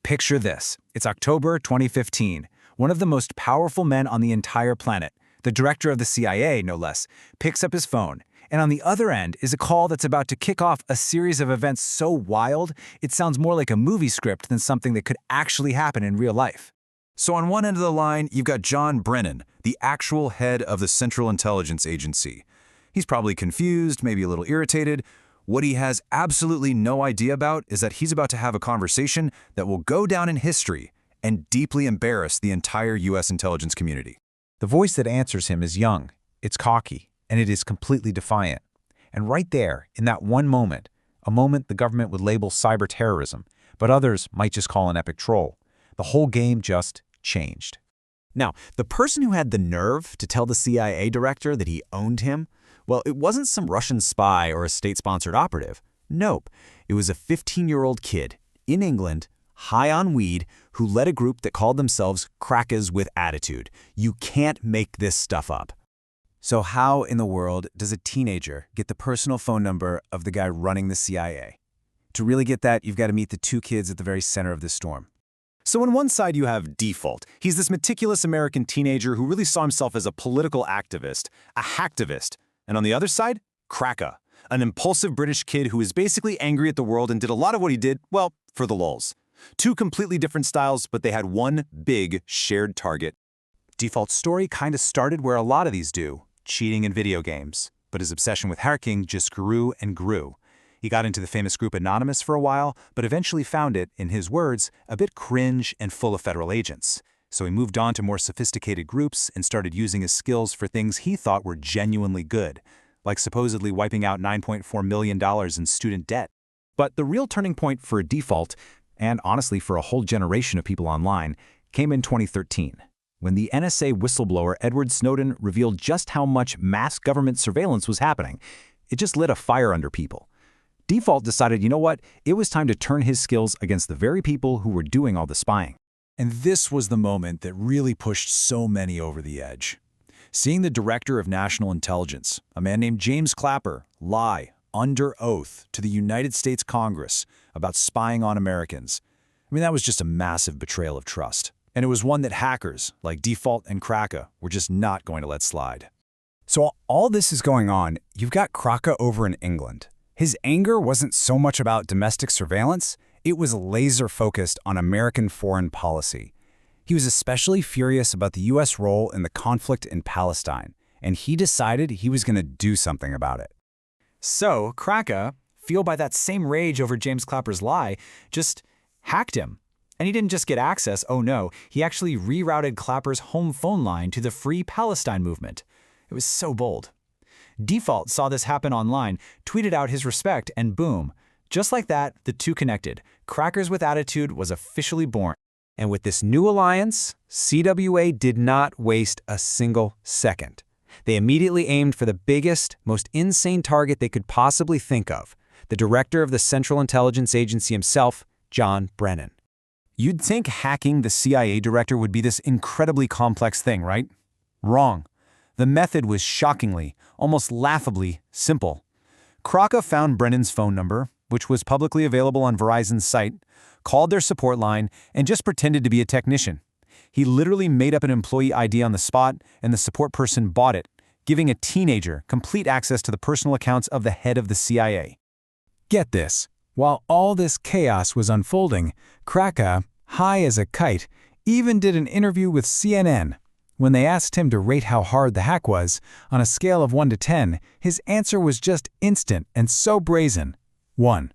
picture this. It's October 2015. One of the most powerful men on the entire planet, the director of the CIA, no less, picks up his phone. And on the other end is a call that's about to kick off a series of events so wild, it sounds more like a movie script than something that could actually happen in real life. So on one end of the line, you've got John Brennan, the actual head of the Central Intelligence Agency. He's probably confused, maybe a little irritated. What he has absolutely no idea about is that he's about to have a conversation that will go down in history and deeply embarrass the entire U.S. intelligence community. The voice that answers him is young, it's cocky, and it is completely defiant. And right there, in that one moment, a moment the government would label cyber terrorism, but others might just call an epic troll, the whole game just changed. Now, the person who had the nerve to tell the CIA director that he owned him, well, it wasn't some Russian spy or a state-sponsored operative. Nope, it was a 15-year-old kid in England, high on weed, who led a group that called themselves Krakas with Attitude. You can't make this stuff up. So how in the world does a teenager get the personal phone number of the guy running the CIA? To really get that, you've got to meet the two kids at the very center of this storm. So on one side you have Default. He's this meticulous American teenager who really saw himself as a political activist, a hacktivist. And on the other side, Kraka, an impulsive British kid who is basically angry at the world and did a lot of what he did, well, for the lulz. Two completely different styles, but they had one big shared target. Default's story kind of started where a lot of these do, cheating in video games. But his obsession with hacking just grew and grew. He got into the famous group Anonymous for a while, but eventually found it, in his words, a bit cringe and full of federal agents. So he moved on to more sophisticated groups and started using his skills for things he thought were genuinely good, like supposedly wiping out $9.4 million in student debt. But the real turning point for Default, and honestly for a whole generation of people online, came in 2013, when the NSA whistleblower Edward Snowden revealed just how much mass government surveillance was happening. It just lit a fire under people. Default decided, you know what, it was time to turn his skills against the very people who were doing all the spying. And this was the moment that really pushed so many over the edge. Seeing the director of national intelligence, a man named James Clapper, lie under oath to the United States Congress about spying on Americans. I mean, that was just a massive betrayal of trust. And it was one that hackers like Default and Kraka were just not going to let slide. So while all this is going on, you've got Kraka over in England. His anger wasn't so much about domestic surveillance, it was laser-focused on American foreign policy. He was especially furious about the U.S. role in the conflict in Palestine, and he decided he was going to do something about it. So Kraka, fueled by that same rage over James Clapper's lie, just hacked him. And he didn't just get access, oh no, he actually rerouted Clapper's home phone line to the Free Palestine movement. It was so bold. Default saw this happen online, tweeted out his respect, and boom. Just like that, the two connected. Krakas with Attitude was officially born. And with this new alliance, CWA did not waste a single second. They immediately aimed for the biggest, most insane target they could possibly think of, the director of the Central Intelligence Agency himself, John Brennan. You'd think hacking the CIA director would be this incredibly complex thing, right? Wrong. The method was shockingly, almost laughably, simple. Kraka found Brennan's phone number, which was publicly available on Verizon's site, called their support line, and just pretended to be a technician. He literally made up an employee ID on the spot, and the support person bought it, giving a teenager complete access to the personal accounts of the head of the CIA. Get this. While all this chaos was unfolding, Kraka, high as a kite, even did an interview with CNN. When they asked him to rate how hard the hack was, on a scale of 1 to 10, his answer was just instant and so brazen. 1.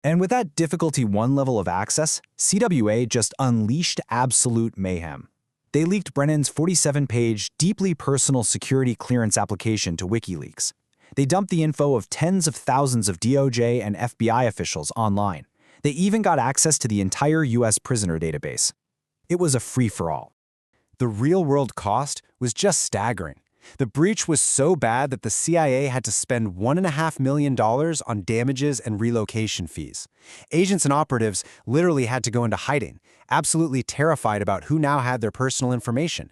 And with that difficulty 1 level of access, CWA just unleashed absolute mayhem. They leaked Brennan's 47-page, deeply personal security clearance application to WikiLeaks. They dumped the info of tens of thousands of DOJ and FBI officials online. They even got access to the entire U.S. prisoner database. It was a free-for-all. The real-world cost was just staggering. The breach was so bad that the CIA had to spend $1.5 million on damages and relocation fees. Agents and operatives literally had to go into hiding, absolutely terrified about who now had their personal information.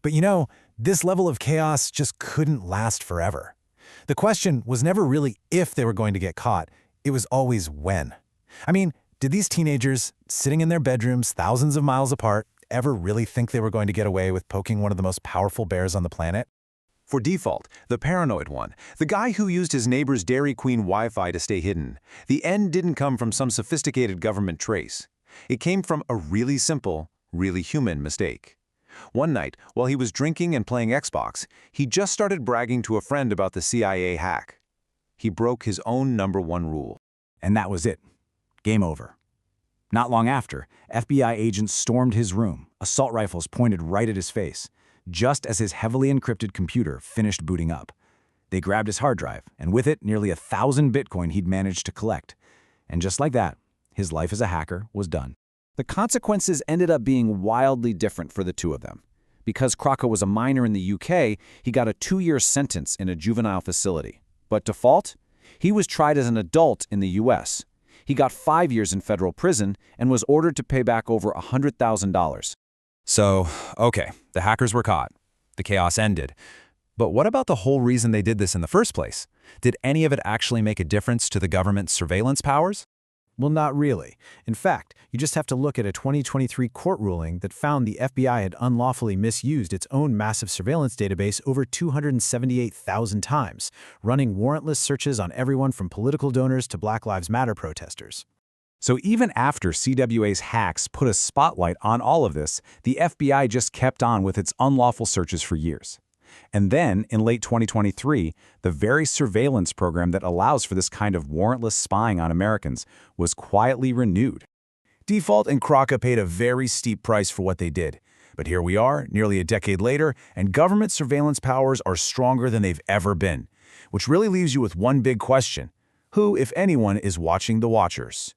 But you know, this level of chaos just couldn't last forever. The question was never really if they were going to get caught, it was always when. I mean, Did these teenagers, sitting in their bedrooms thousands of miles apart, ever really think they were going to get away with poking one of the most powerful bears on the planet? For default, the paranoid one, the guy who used his neighbor's Dairy Queen Wi-Fi to stay hidden, the end didn't come from some sophisticated government trace. It came from a really simple, really human mistake. One night, while he was drinking and playing Xbox, he just started bragging to a friend about the CIA hack. He broke his own #1 rule. And that was it. Game over. Not long after, FBI agents stormed his room, assault rifles pointed right at his face, just as his heavily encrypted computer finished booting up. They grabbed his hard drive, and with it, nearly 1,000 Bitcoin he'd managed to collect. And just like that, his life as a hacker was done. The consequences ended up being wildly different for the two of them. Because Kraka was a minor in the UK, he got a 2-year sentence in a juvenile facility. But default? He was tried as an adult in the US. He got 5 years in federal prison and was ordered to pay back over $100,000. So, okay, the hackers were caught. The chaos ended. But what about the whole reason they did this in the first place? Did any of it actually make a difference to the government's surveillance powers? Well, not really. In fact, you just have to look at a 2023 court ruling that found the FBI had unlawfully misused its own massive surveillance database over 278,000 times, running warrantless searches on everyone from political donors to Black Lives Matter protesters. So even after CWA's hacks put a spotlight on all of this, the FBI just kept on with its unlawful searches for years. And then, in late 2023, the very surveillance program that allows for this kind of warrantless spying on Americans was quietly renewed. Default and Kraka paid a very steep price for what they did. But here we are, nearly a decade later, and government surveillance powers are stronger than they've ever been. Which really leaves you with one big question. Who, if anyone, is watching the watchers?